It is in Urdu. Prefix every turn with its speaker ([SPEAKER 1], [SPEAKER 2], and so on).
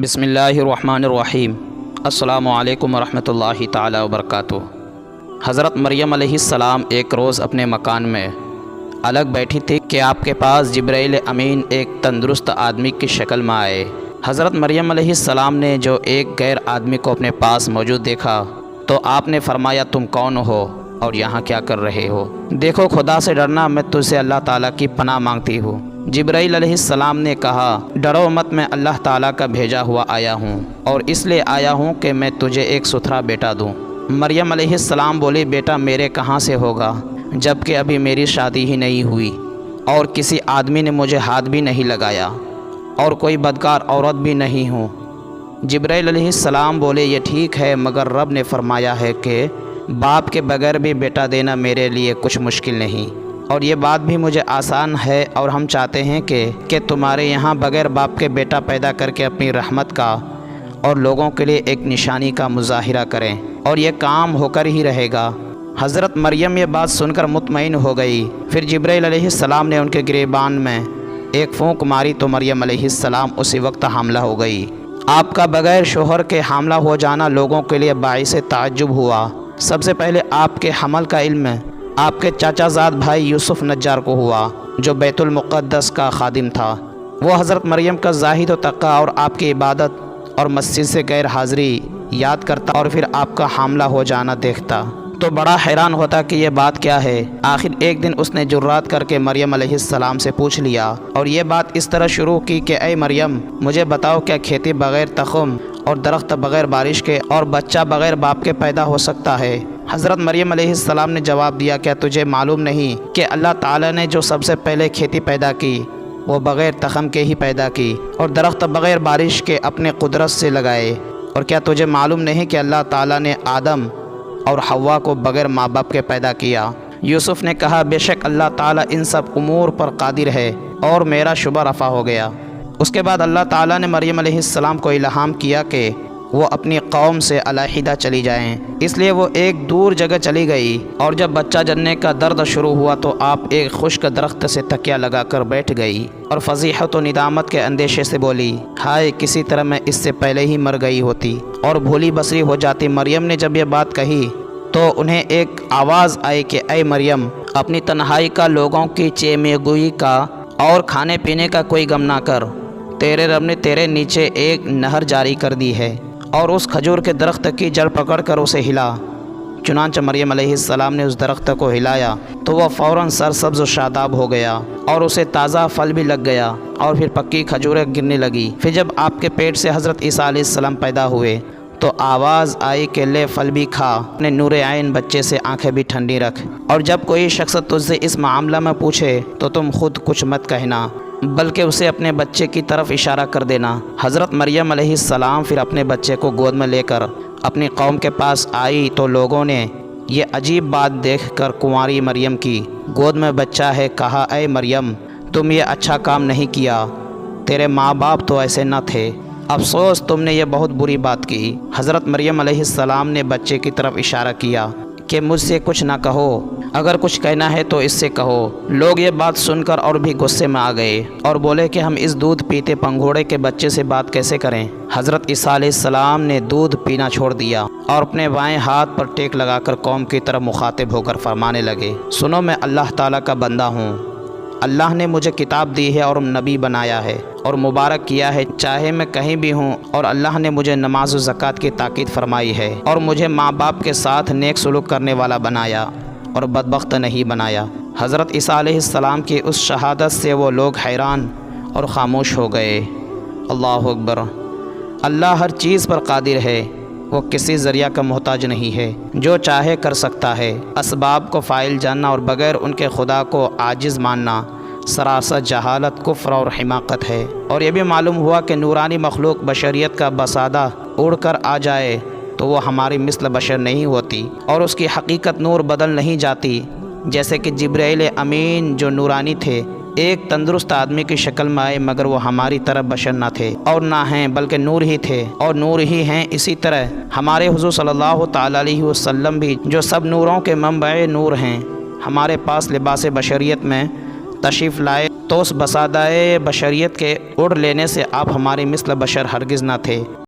[SPEAKER 1] بسم اللہ الرحمن الرحیم۔ السلام علیکم ورحمۃ اللہ تعالی وبرکاتہ۔ حضرت مریم علیہ السلام ایک روز اپنے مکان میں الگ بیٹھی تھی کہ آپ کے پاس جبرائیل امین ایک تندرست آدمی کی شکل میں آئے۔ حضرت مریم علیہ السلام نے جو ایک غیر آدمی کو اپنے پاس موجود دیکھا تو آپ نے فرمایا، تم کون ہو اور یہاں کیا کر رہے ہو؟ دیکھو، خدا سے ڈرنا، میں تجھ سے اللہ تعالیٰ کی پناہ مانگتی ہوں۔ جبرائیل علیہ السلام نے کہا، ڈرو مت، میں اللہ تعالیٰ کا بھیجا ہوا آیا ہوں اور اس لیے آیا ہوں کہ میں تجھے ایک ستھرا بیٹا دوں۔ مریم علیہ السلام بولی، بیٹا میرے کہاں سے ہوگا جب کہ ابھی میری شادی ہی نہیں ہوئی اور کسی آدمی نے مجھے ہاتھ بھی نہیں لگایا اور کوئی بدکار عورت بھی نہیں ہوں۔ جبرائیل علیہ السلام بولے، یہ ٹھیک ہے، مگر رب نے فرمایا ہے کہ باپ کے بغیر بھی بیٹا دینا میرے لیے کچھ مشکل نہیں، اور یہ بات بھی مجھے آسان ہے، اور ہم چاہتے ہیں کہ تمہارے یہاں بغیر باپ کے بیٹا پیدا کر کے اپنی رحمت کا اور لوگوں کے لیے ایک نشانی کا مظاہرہ کریں، اور یہ کام ہو کر ہی رہے گا۔ حضرت مریم یہ بات سن کر مطمئن ہو گئی۔ پھر جبرائیل علیہ السلام نے ان کے گریبان میں ایک پھونک ماری تو مریم علیہ السلام اسی وقت حاملہ ہو گئی۔ آپ کا بغیر شوہر کے حاملہ ہو جانا لوگوں کے لیے باعث تعجب ہوا۔ سب سے پہلے آپ کے حمل کا علم آپ کے چاچا زاد بھائی یوسف نجار کو ہوا، جو بیت المقدس کا خادم تھا۔ وہ حضرت مریم کا زاہد و تقیٰ اور آپ کی عبادت اور مسجد سے غیر حاضری یاد کرتا اور پھر آپ کا حاملہ ہو جانا دیکھتا تو بڑا حیران ہوتا کہ یہ بات کیا ہے۔ آخر ایک دن اس نے جرات کر کے مریم علیہ السلام سے پوچھ لیا اور یہ بات اس طرح شروع کی کہ اے مریم، مجھے بتاؤ، کیا کھیتی بغیر تخم اور درخت بغیر بارش کے اور بچہ بغیر باپ کے پیدا ہو سکتا ہے؟ حضرت مریم علیہ السلام نے جواب دیا، کیا تجھے معلوم نہیں کہ اللہ تعالیٰ نے جو سب سے پہلے کھیتی پیدا کی وہ بغیر تخم کے ہی پیدا کی اور درخت بغیر بارش کے اپنے قدرت سے لگائے؟ اور کیا تجھے معلوم نہیں کہ اللہ تعالیٰ نے آدم اور حوا کو بغیر ماں باپ کے پیدا کیا؟ یوسف نے کہا، بے شک اللہ تعالیٰ ان سب امور پر قادر ہے، اور میرا شبہ رفع ہو گیا۔ اس کے بعد اللہ تعالیٰ نے مریم علیہ السلام کو الہام کیا کہ وہ اپنی قوم سے علیحدہ چلی جائیں، اس لیے وہ ایک دور جگہ چلی گئی، اور جب بچہ جننے کا درد شروع ہوا تو آپ ایک خشک درخت سے تکیہ لگا کر بیٹھ گئی اور فضیحت و ندامت کے اندیشے سے بولی، ہائے، کسی طرح میں اس سے پہلے ہی مر گئی ہوتی اور بھولی بصری ہو جاتی۔ مریم نے جب یہ بات کہی تو انہیں ایک آواز آئی کہ اے مریم، اپنی تنہائی کا، لوگوں کی چیمگوئی کا اور کھانے پینے کا کوئی غم نہ کر، تیرے رب نے تیرے نیچے ایک نہر جاری کر دی ہے، اور اس کھجور کے درخت کی جڑ پکڑ کر اسے ہلا۔ چنانچہ مریم علیہ السلام نے اس درخت کو ہلایا تو وہ فوراً سرسبز و شاداب ہو گیا اور اسے تازہ پھل بھی لگ گیا، اور پھر پکی کھجوریں گرنے لگی۔ پھر جب آپ کے پیٹ سے حضرت عیسیٰ علیہ السلام پیدا ہوئے تو آواز آئی کہ لے، پھل بھی کھا، اپنے نور عین بچے سے آنکھیں بھی ٹھنڈی رکھ، اور جب کوئی شخص تجھ سے اس معاملہ میں پوچھے تو تم خود کچھ مت کہنا، بلکہ اسے اپنے بچے کی طرف اشارہ کر دینا۔ حضرت مریم علیہ السلام پھر اپنے بچے کو گود میں لے کر اپنی قوم کے پاس آئی تو لوگوں نے یہ عجیب بات دیکھ کر کنواری مریم کی گود میں بچہ ہے کہا، اے مریم، تم یہ اچھا کام نہیں کیا، تیرے ماں باپ تو ایسے نہ تھے، افسوس تم نے یہ بہت بری بات کی۔ حضرت مریم علیہ السلام نے بچے کی طرف اشارہ کیا کہ مجھ سے کچھ نہ کہو، اگر کچھ کہنا ہے تو اس سے کہو۔ لوگ یہ بات سن کر اور بھی غصے میں آ گئے اور بولے کہ ہم اس دودھ پیتے پنگھوڑے کے بچے سے بات کیسے کریں؟ حضرت عیسیٰ علیہ السلام نے دودھ پینا چھوڑ دیا اور اپنے بائیں ہاتھ پر ٹیک لگا کر قوم کی طرف مخاطب ہو کر فرمانے لگے، سنو، میں اللہ تعالیٰ کا بندہ ہوں، اللہ نے مجھے کتاب دی ہے اور نبی بنایا ہے اور مبارک کیا ہے، چاہے میں کہیں بھی ہوں، اور اللہ نے مجھے نماز و زکوٰۃ کی تاکید فرمائی ہے اور مجھے ماں باپ کے ساتھ نیک سلوک کرنے والا بنایا اور بدبخت نہیں بنایا۔ حضرت عیسیٰ علیہ السلام کی اس شہادت سے وہ لوگ حیران اور خاموش ہو گئے۔ اللہ اکبر۔ اللہ ہر چیز پر قادر ہے، وہ کسی ذریعہ کا محتاج نہیں ہے، جو چاہے کر سکتا ہے۔ اسباب کو فاعل جاننا اور بغیر ان کے خدا کو عاجز ماننا سراسر جہالت، کفر اور حماقت ہے۔ اور یہ بھی معلوم ہوا کہ نورانی مخلوق بشریت کا بسادہ اڑ کر آ جائے تو وہ ہماری مثل بشر نہیں ہوتی اور اس کی حقیقت نور بدل نہیں جاتی، جیسے کہ جبرائیل امین جو نورانی تھے ایک تندرست آدمی کی شکل میں آئے، مگر وہ ہماری طرح بشر نہ تھے اور نہ ہیں، بلکہ نور ہی تھے اور نور ہی ہیں۔ اسی طرح ہمارے حضور صلی اللہ تعالیٰ علیہ وسلم بھی جو سب نوروں کے منبع نور ہیں، ہمارے پاس لباس بشریت میں تشریف لائے توس بسادائے بشریت کے اڑ لینے سے آپ ہماری مثل بشر ہرگز نہ تھے۔